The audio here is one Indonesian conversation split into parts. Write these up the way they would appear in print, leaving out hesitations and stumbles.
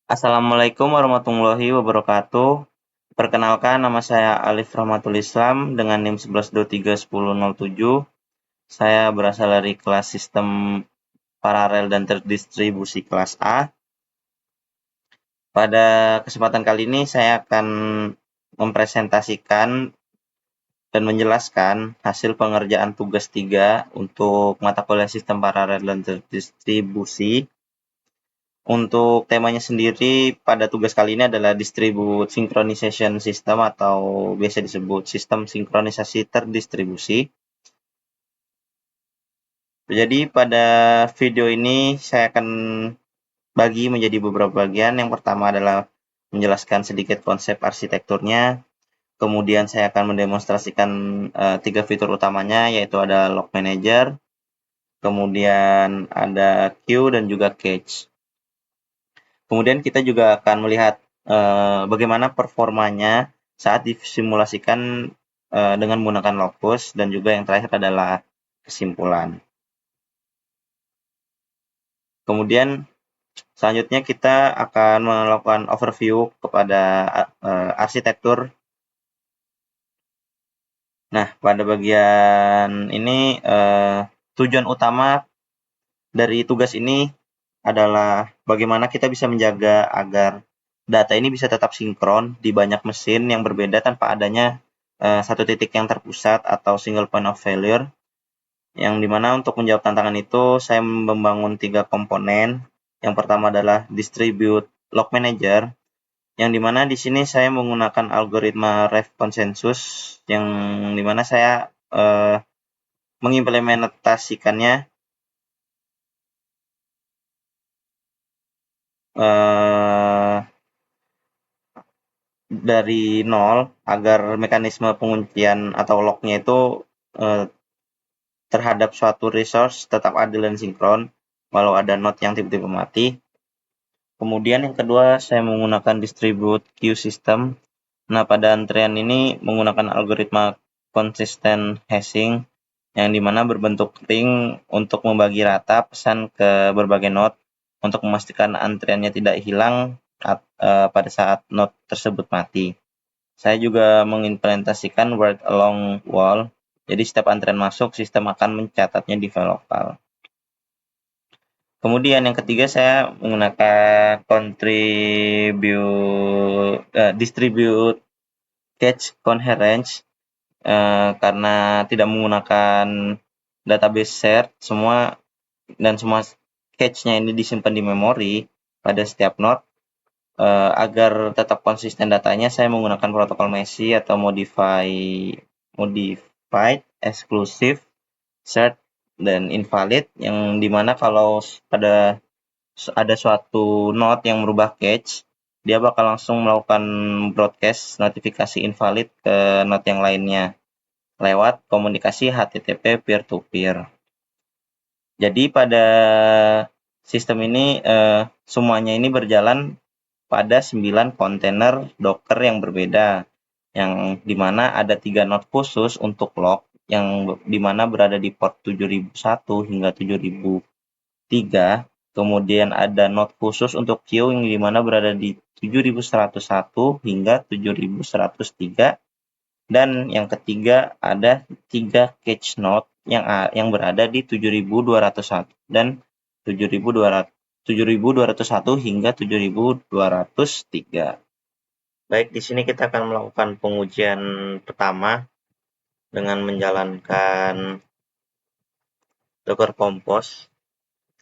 Assalamualaikum warahmatullahi wabarakatuh. Perkenalkan, nama saya Alif Rahmatul Islam dengan NIM 11231007. Saya berasal dari kelas sistem paralel dan terdistribusi kelas A. Pada kesempatan kali ini saya akan mempresentasikan dan menjelaskan hasil pengerjaan tugas 3 untuk mata kuliah sistem paralel dan terdistribusi. Untuk temanya sendiri pada tugas kali ini adalah Distribute Synchronization System atau biasa disebut sistem sinkronisasi terdistribusi. Jadi pada video ini saya akan bagi menjadi beberapa bagian. Yang pertama adalah menjelaskan sedikit konsep arsitekturnya. Kemudian saya akan mendemonstrasikan 3 fitur utamanya, yaitu ada Log Manager, kemudian ada queue dan juga cache. Kemudian kita juga akan melihat bagaimana performanya saat disimulasikan dengan menggunakan Locus, dan juga yang terakhir adalah kesimpulan. Kemudian selanjutnya kita akan melakukan overview kepada arsitektur. Nah, pada bagian ini tujuan utama dari tugas ini adalah bagaimana kita bisa menjaga agar data ini bisa tetap sinkron di banyak mesin yang berbeda tanpa adanya satu titik yang terpusat atau single point of failure. Yang dimana untuk menjawab tantangan itu, saya membangun 3 komponen. Yang pertama adalah Distribute Log Manager, yang dimana di sini saya menggunakan algoritma Ref konsensus, yang dimana saya mengimplementasikannya dari nol agar mekanisme penguncian atau lognya itu terhadap suatu resource tetap adil dan sinkron walau ada node yang tiba-tiba mati. Kemudian yang kedua, saya menggunakan distribute queue system. Nah, pada antrian ini menggunakan algoritma consistent hashing, yang dimana berbentuk ring untuk membagi rata pesan ke berbagai node untuk memastikan antriannya tidak hilang pada saat node tersebut mati. Saya juga mengimplementasikan word along wall, jadi setiap antrian masuk, sistem akan mencatatnya di file lokal. Kemudian yang ketiga, saya menggunakan distribute cache coherence karena tidak menggunakan database shared semua cache-nya ini disimpan di memori pada setiap node. Agar tetap konsisten datanya, saya menggunakan protokol Messi atau modified exclusive shared dan invalid, yang dimana kalau pada ada suatu node yang merubah cache, dia bakal langsung melakukan broadcast notifikasi invalid ke node yang lainnya lewat komunikasi HTTP peer-to-peer. Jadi pada sistem ini semuanya ini berjalan pada 9 kontainer Docker yang berbeda, yang dimana ada 3 node khusus untuk log yang dimana berada di port 7001 hingga 7003. Kemudian ada node khusus untuk queue yang dimana berada di 7101 hingga 7103. Dan yang ketiga ada 3 cache node yang berada di 7201 dan 7201 hingga 7203. Baik, di sini kita akan melakukan pengujian pertama dengan menjalankan Docker Compose.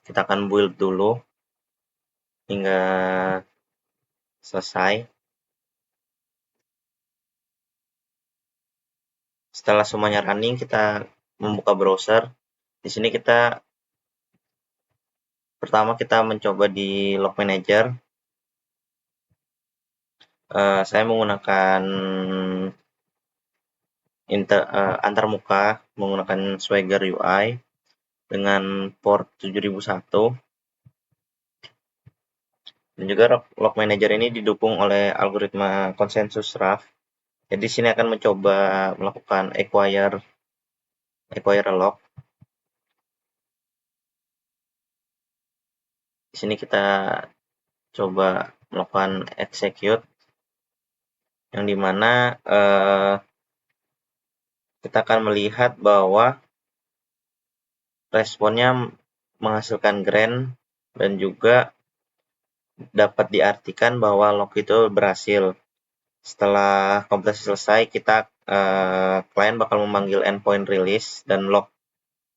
Kita akan build dulu hingga selesai. Setelah semuanya running, kita membuka browser. Di sini pertama kita mencoba di Log Manager. Saya menggunakan antarmuka menggunakan Swagger UI dengan port 7001. Dan juga Log Manager ini didukung oleh algoritma konsensus RAF. Jadi sini akan mencoba melakukan acquire log. Di sini kita coba melakukan execute, yang dimana kita akan melihat bahwa responnya menghasilkan green dan juga dapat diartikan bahwa lock itu berhasil. Setelah kompilasi selesai, klien bakal memanggil endpoint release dan lock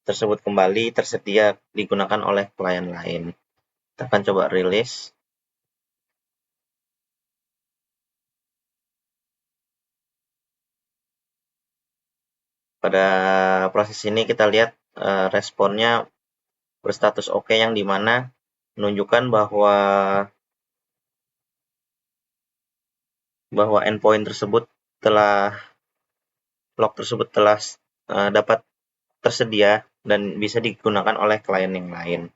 tersebut kembali tersedia digunakan oleh klien lain. Kita akan coba release. Pada proses ini kita lihat responnya berstatus oke, yang dimana menunjukkan bahwa endpoint tersebut lock tersebut telah dapat tersedia dan bisa digunakan oleh klien yang lain.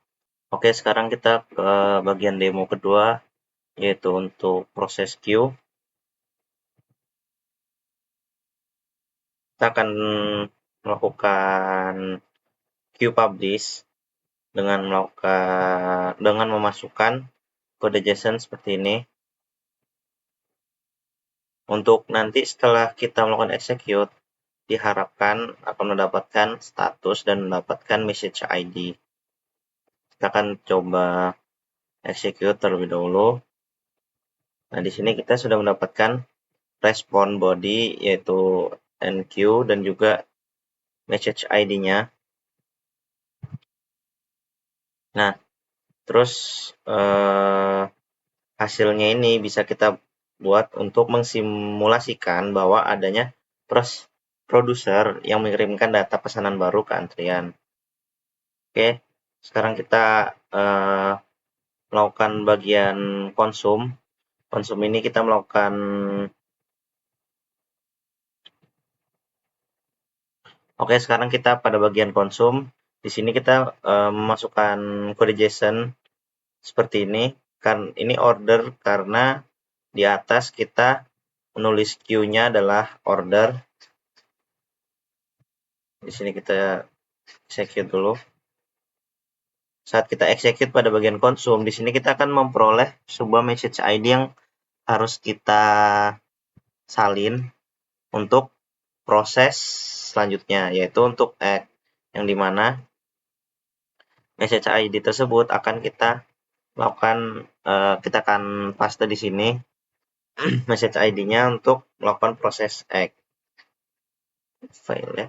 Oke, sekarang kita ke bagian demo kedua, yaitu untuk proses queue. Kita akan melakukan queue publish dengan memasukkan kode JSON seperti ini. Untuk nanti setelah kita melakukan execute, diharapkan akan mendapatkan status dan mendapatkan message ID. Kita akan coba execute terlebih dahulu. Nah, di sini kita sudah mendapatkan respon body, yaitu enq dan juga message ID-nya. Nah, terus hasilnya ini bisa kita buat untuk mensimulasikan bahwa adanya produser yang mengirimkan data pesanan baru ke antrian. Oke, sekarang kita melakukan bagian konsum. Konsum ini kita melakukan Oke, sekarang kita pada bagian konsum. Di sini kita memasukkan kode JSON seperti ini. Ini order karena di atas kita menulis queue-nya adalah order. Di sini kita execute dulu. Saat kita execute pada bagian konsum, di sini kita akan memperoleh sebuah message ID yang harus kita salin untuk proses selanjutnya, yaitu untuk add, yang dimana message ID tersebut akan kita lakukan, kita akan paste di sini message ID-nya untuk melakukan proses add file ya.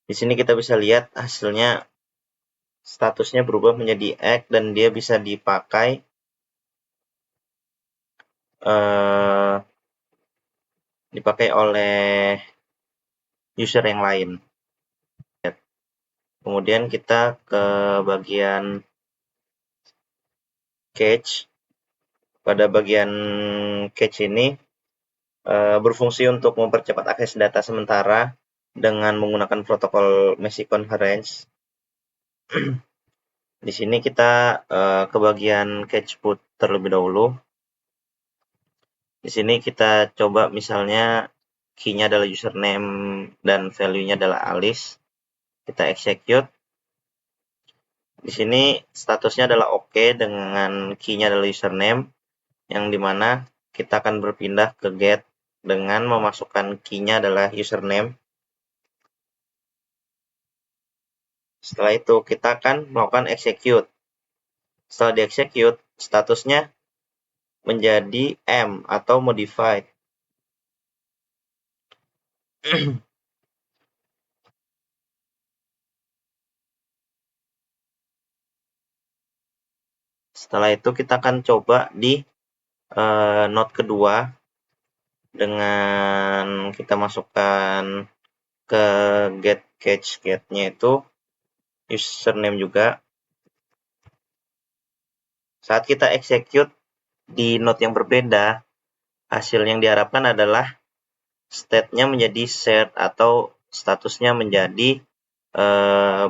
Di sini kita bisa lihat hasilnya, statusnya berubah menjadi add dan dia bisa dipakai oleh user yang lain. Kemudian kita ke bagian cache. Pada bagian cache ini berfungsi untuk mempercepat akses data sementara dengan menggunakan protokol Message Conference. Di sini kita ke bagian cache put terlebih dahulu. Di sini kita coba misalnya key-nya adalah username dan value-nya adalah Alice. Kita execute. Di sini statusnya adalah oke dengan key-nya adalah username, yang dimana kita akan berpindah ke get dengan memasukkan key-nya adalah username. Setelah itu kita akan melakukan execute. Setelah di-execute, statusnya menjadi M atau modified. Setelah itu kita akan coba di node kedua dengan kita masukkan ke get cache get-nya itu username juga. Saat kita execute di node yang berbeda, hasil yang diharapkan adalah state-nya menjadi shared atau statusnya menjadi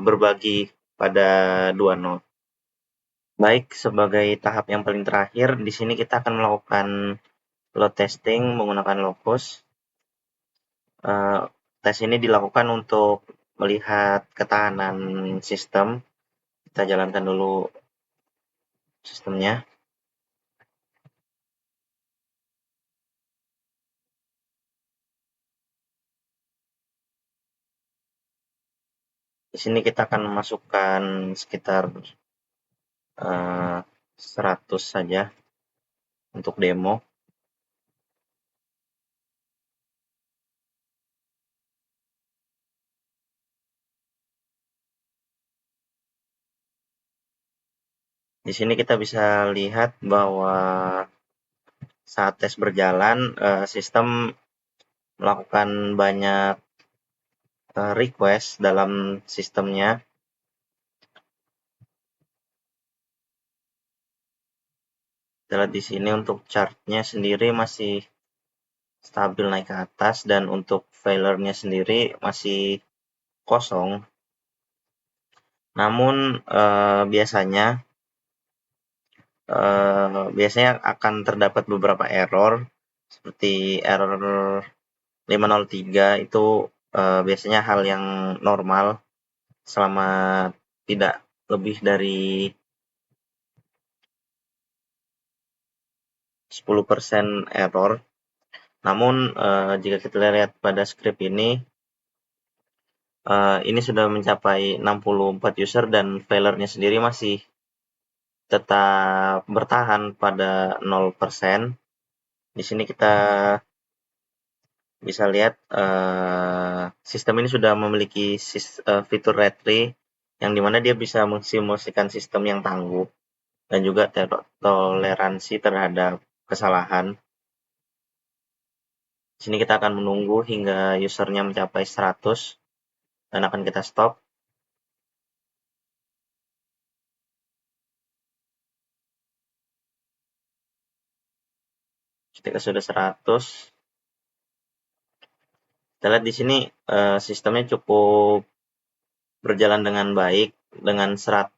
berbagi pada dua node. Baik, sebagai tahap yang paling terakhir, di sini kita akan melakukan load testing menggunakan Locus. Tes ini dilakukan untuk melihat ketahanan sistem. Kita jalankan dulu sistemnya. Di sini kita akan memasukkan sekitar 100 saja untuk demo. Di sini kita bisa lihat bahwa saat tes berjalan, sistem melakukan banyak request dalam sistemnya. Kita lihat di sini untuk chart-nya sendiri masih stabil naik ke atas, dan untuk failure-nya sendiri masih kosong. Namun biasanya akan terdapat beberapa error, seperti error 503 itu biasanya hal yang normal selama tidak lebih dari 10% error. Namun jika kita lihat pada script ini sudah mencapai 64 user dan failure-nya sendiri masih tetap bertahan pada 0%. Di sini kita bisa lihat sistem ini sudah memiliki fitur retry, yang dimana dia bisa mensimulasikan sistem yang tangguh dan juga toleransi terhadap kesalahan. Di sini kita akan menunggu hingga usernya mencapai 100 dan akan kita stop. Ketika sudah 100, kita lihat di sini sistemnya cukup berjalan dengan baik dengan 100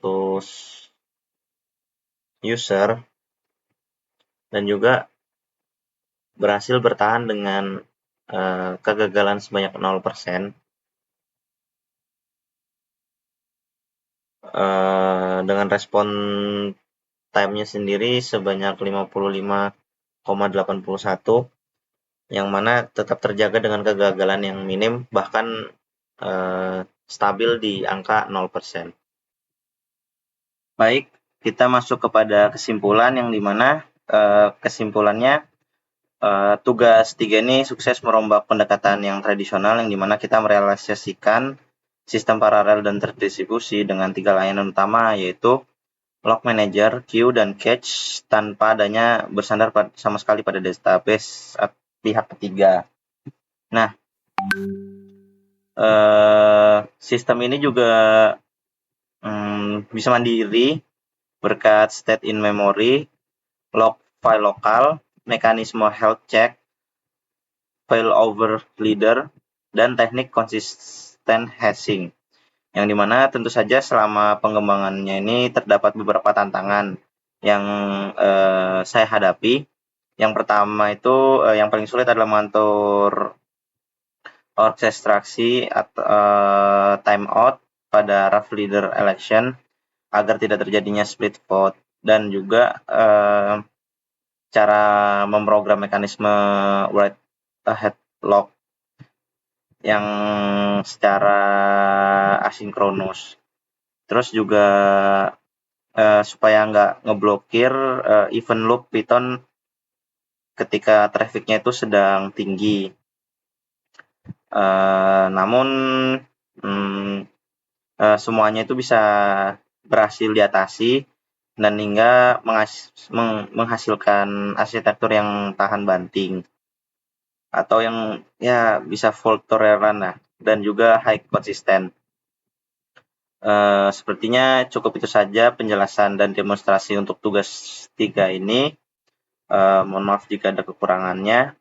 user, dan juga berhasil bertahan dengan kegagalan sebanyak 0%. Dengan respon time-nya sendiri sebanyak 55,81, yang mana tetap terjaga dengan kegagalan yang minim, bahkan stabil di angka 0%. Baik, kita masuk kepada kesimpulan, yang dimana kesimpulannya tugas 3 ini sukses merombak pendekatan yang tradisional, yang dimana kita merealisasikan sistem paralel dan terdistribusi dengan 3 layanan utama, yaitu log manager, queue, dan cache, tanpa adanya bersandar sama sekali pada database pihak ketiga. Nah, sistem ini juga bisa mandiri berkat state in memory, log file lokal, mekanisme health check, failover leader, dan teknik consistent hashing, yang dimana tentu saja selama pengembangannya ini terdapat beberapa tantangan yang saya hadapi. Yang pertama itu yang paling sulit adalah mengatur orkestrasi atau timeout pada rough leader election agar tidak terjadinya split vote, dan juga cara memprogram mekanisme write ahead log yang secara asinkronus. Terus juga supaya nggak ngeblokir event loop Python ketika trafficnya itu sedang tinggi. Namun semuanya itu bisa berhasil diatasi dan hingga menghasilkan arsitektur yang tahan banting, atau yang ya bisa fault tolerant lah, dan juga high consistent. Sepertinya cukup itu saja penjelasan dan demonstrasi untuk tugas 3 ini. Mohon maaf jika ada kekurangannya.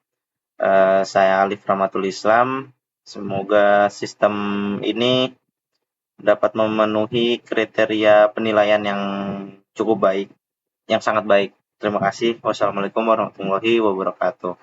Saya Alif Rahmatul Islam. Semoga sistem ini dapat memenuhi kriteria penilaian yang cukup baik, yang sangat baik. Terima kasih. Wassalamualaikum warahmatullahi wabarakatuh.